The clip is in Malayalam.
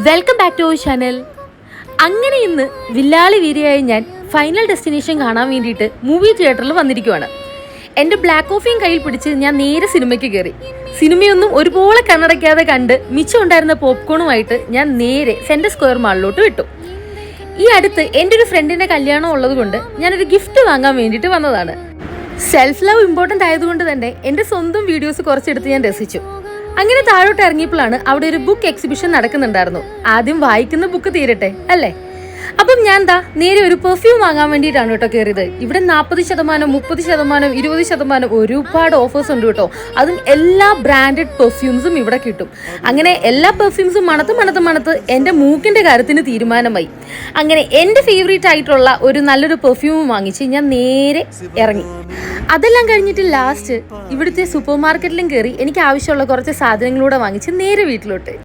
Welcome back to our channel. അങ്ങനെ ഇന്ന് വില്ലാളി വീരയായ ഞാൻ ഫൈനൽ ഡെസ്റ്റിനേഷൻ കാണാൻ വേണ്ടിയിട്ട് മൂവി തിയേറ്ററിൽ വന്നിരിക്കുവാണ്. എൻ്റെ ബ്ലാക്ക് കോഫിയും കയ്യിൽ പിടിച്ച് ഞാൻ നേരെ സിനിമയ്ക്ക് കയറി. സിനിമയൊന്നും ഒരുപോലെ കണ്ണടയ്ക്കാതെ കണ്ട് മിച്ചം ഉണ്ടായിരുന്ന പോപ്കോണുമായിട്ട് ഞാൻ നേരെ സെൻട്രൽ സ്ക്വയർ മാളിലോട്ട് വിട്ടു. ഈ അടുത്ത് എൻ്റെ ഒരു ഫ്രണ്ടിൻ്റെ കല്യാണം ഉള്ളത് കൊണ്ട് ഞാനൊരു ഗിഫ്റ്റ് വാങ്ങാൻ വേണ്ടിയിട്ട് വന്നതാണ്. സെൽഫ് ലവ് ഇമ്പോർട്ടൻ്റ് ആയതുകൊണ്ട് തന്നെ എൻ്റെ സ്വന്തം വീഡിയോസ് കുറച്ചെടുത്ത് ഞാൻ രസിച്ചു. അങ്ങനെ താഴോട്ട് ഇറങ്ങിയപ്പോഴാണ് അവിടെ ഒരു ബുക്ക് എക്സിബിഷൻ നടക്കുന്നുണ്ടായിരുന്നു. ആദ്യം വായിക്കുന്ന ബുക്ക് തീരട്ടെ അല്ലേ. അപ്പം ഞാൻ നേരെ ഒരു പെർഫ്യൂം വാങ്ങാൻ വേണ്ടിയിട്ടാണ് കേട്ടോ കയറിയത്. ഇവിടെ 40%, 30%, 20% ഒരുപാട് ഓഫേഴ്സ് ഉണ്ട് കേട്ടോ. അതും എല്ലാ ബ്രാൻഡഡ് പെർഫ്യൂംസും ഇവിടെ കിട്ടും. അങ്ങനെ എല്ലാ പെർഫ്യൂംസും മണത്ത് എൻ്റെ മൂക്കിൻ്റെ കാര്യത്തിന് തീരുമാനമായി. അങ്ങനെ എൻ്റെ ഫേവറേറ്റ് ആയിട്ടുള്ള ഒരു നല്ലൊരു പെർഫ്യൂം വാങ്ങിച്ച് ഞാൻ നേരെ ഇറങ്ങി. അതെല്ലാം കഴിഞ്ഞിട്ട് ലാസ്റ്റ് ഇവിടുത്തെ സൂപ്പർ മാർക്കറ്റിലും കയറി എനിക്ക് ആവശ്യമുള്ള കുറച്ച് സാധനങ്ങളൂടെ വാങ്ങിച്ച് നേരെ വീട്ടിലോട്ട്.